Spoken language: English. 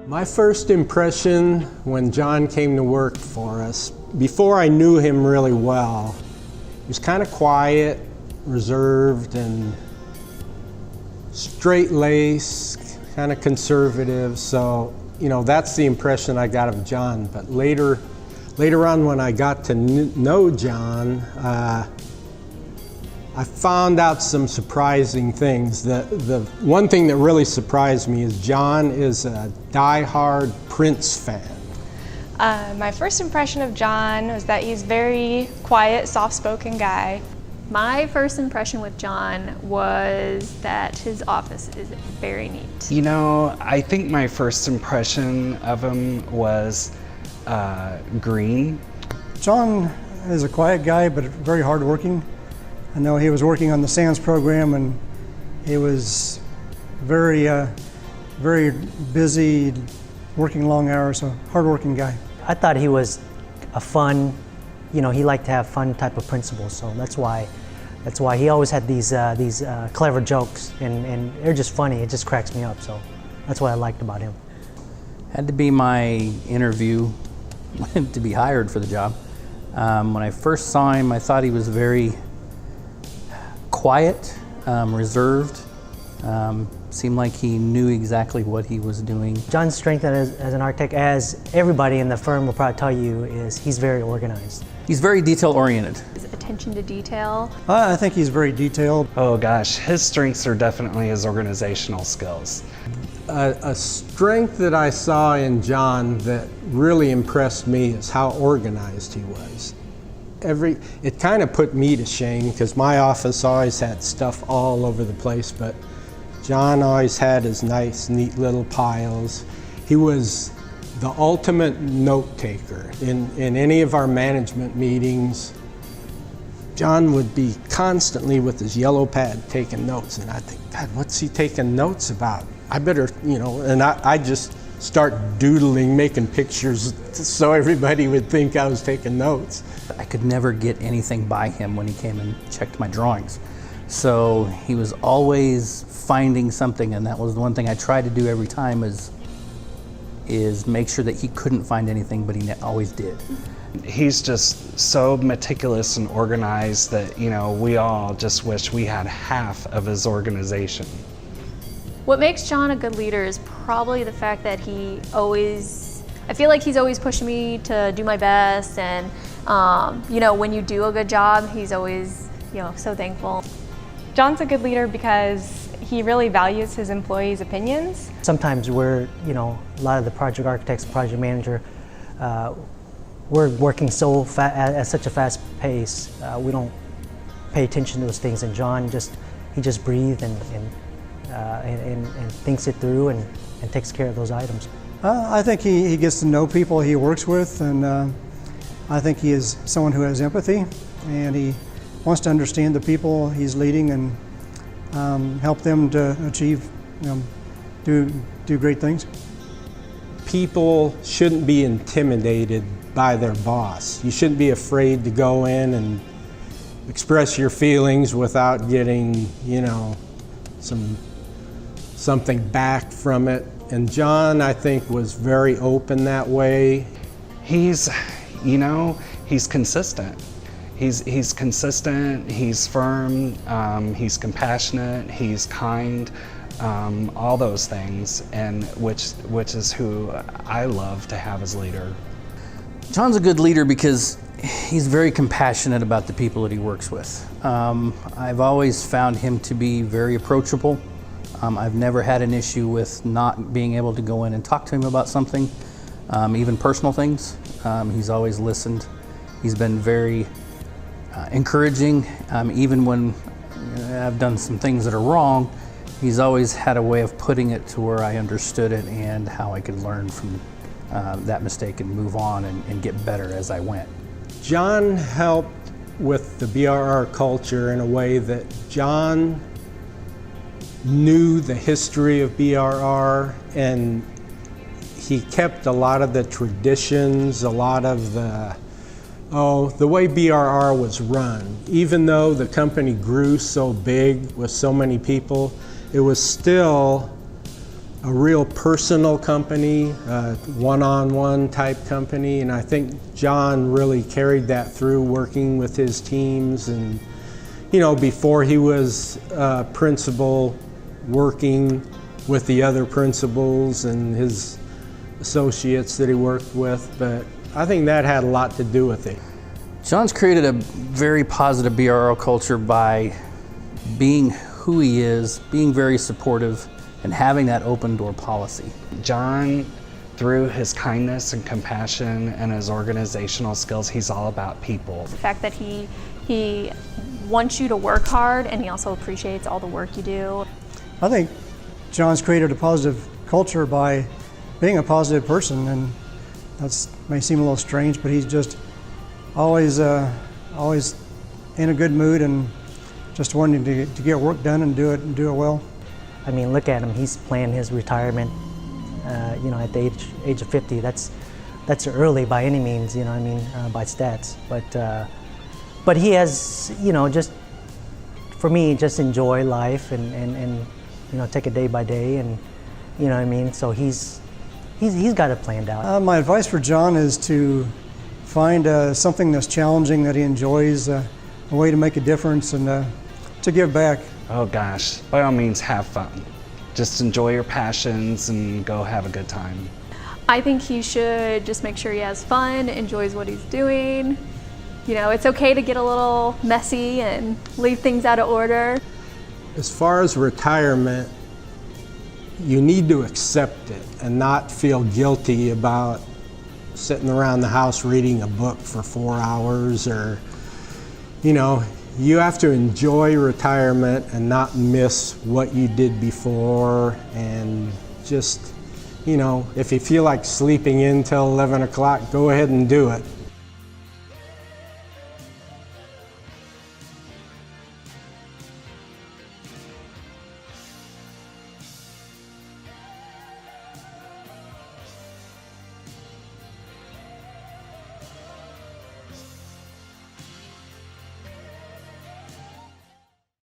My first impression when John came to work for us, before I knew him really well, he was kind of quiet, reserved, and straight-laced, kind of conservative. So, you know, that's the impression I got of John. But later on, when I got to know John, I found out some surprising things. The one thing that really surprised me is John is a die-hard Prince fan. My first impression of John was that he's very quiet, soft-spoken guy. My first impression with John was that his office is very neat. You know, I think my first impression of him was green. John is a quiet guy, but very hardworking. I know he was working on the SANS program, and he was very busy, working long hours, so hardworking guy. I thought he was a fun, you know, he liked to have fun type of principles, so that's why he always had these clever jokes, and they're just funny. It just cracks me up, so that's what I liked about him. Had to be my interview to be hired for the job. When I first saw him, I thought he was very quiet, reserved, seemed like he knew exactly what he was doing. John's strength as an architect, as everybody in the firm will probably tell you, is he's very organized. He's very detail-oriented. His attention to detail. I think he's very detailed. Oh gosh, his strengths are definitely his organizational skills. A strength that I saw in John that really impressed me is how organized he was. It kind of put me to shame because my office always had stuff all over the place, but John always had his nice, neat little piles. He was the ultimate note taker. In any of our management meetings, John would be constantly with his yellow pad taking notes, and I think, God, what's he taking notes about? I better, you know, and I just start doodling, making pictures so everybody would think I was taking notes. I could never get anything by him when he came and checked my drawings. So he was always finding something, and that was the one thing I tried to do every time is make sure that he couldn't find anything, but he always did. He's just so meticulous and organized that, you know, we all just wish we had half of his organization. What makes John a good leader is probably the fact that I feel like he's always pushing me to do my best, and you know, when you do a good job, he's always, you know, so thankful. John's a good leader because he really values his employees' opinions. Sometimes we're, you know, a lot of the project architects, project manager, we're working at such a fast pace, we don't pay attention to those things, and John he just breathes and thinks it through and takes care of those items. I think he gets to know people he works with, and I think he is someone who has empathy, and he wants to understand the people he's leading and help them to achieve, you know, do great things. People shouldn't be intimidated by their boss. You shouldn't be afraid to go in and express your feelings without getting, you know, something back from it. And John, I think, was very open that way. He's, you know, he's consistent. He's consistent, he's firm, he's compassionate, he's kind, all those things, and which is who I love to have as leader. John's a good leader because he's very compassionate about the people that he works with. I've always found him to be very approachable. I've never had an issue with not being able to go in and talk to him about something, even personal things. He's always listened. He's been very encouraging, even when I've done some things that are wrong. He's always had a way of putting it to where I understood it and how I could learn from that mistake and move on and get better as I went. John helped with the BRR culture in a way that John knew the history of BRR, and he kept a lot of the traditions, a lot of the way BRR was run. Even though the company grew so big with so many people, it was still a real personal company, one-on-one type company, and I think John really carried that through working with his teams. And you know, before he was principal, working with the other principals and his associates that he worked with, but I think that had a lot to do with it. John's created a very positive BRR culture by being who he is, being very supportive, and having that open door policy. John, through his kindness and compassion and his organizational skills, he's all about people. The fact that he wants you to work hard, and he also appreciates all the work you do. I think John's created a positive culture by being a positive person, and that may seem a little strange, but he's just always in a good mood and just wanting to get work done and do it well. I mean, look at him. He's planning his retirement, you know, at the age of 50. That's early by any means, you know what I mean, by stats. But he has, you know, just, for me, just enjoy life and you know, take it day by day, and you know what I mean. So he's got it planned out. My advice for John is to find something that's challenging that he enjoys, a way to make a difference, and to give back. Oh gosh, by all means have fun. Just enjoy your passions and go have a good time. I think he should just make sure he has fun, enjoys what he's doing. You know, it's okay to get a little messy and leave things out of order. As far as retirement, you need to accept it and not feel guilty about sitting around the house reading a book for 4 hours, or, you know, you have to enjoy retirement and not miss what you did before, and just, you know, if you feel like sleeping in till 11 o'clock, go ahead and do it.